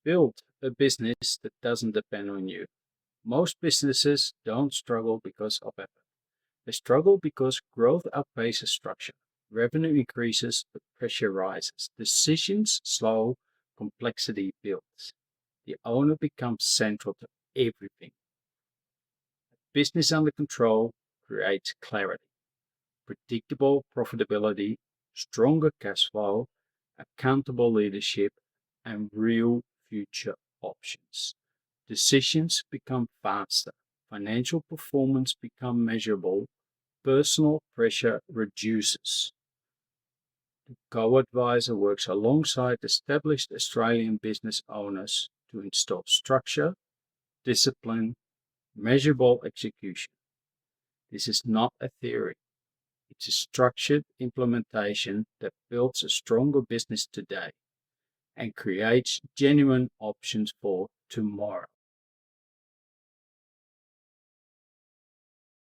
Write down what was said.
Build a business that doesn't depend on you. Most businesses don't struggle because of effort. They struggle because growth outpaces structure. Revenue increases, but pressure rises. Decisions slow, complexity builds. The owner becomes central to everything. Business under control creates clarity, predictable profitability, stronger cash flow, accountable leadership, and real future options. Decisions become faster, financial performance become measurable, personal pressure reduces. The co-advisor works alongside established Australian business owners to install structure, discipline, measurable execution. This is not a theory. It's a structured implementation that builds a stronger business today and creates genuine options for tomorrow.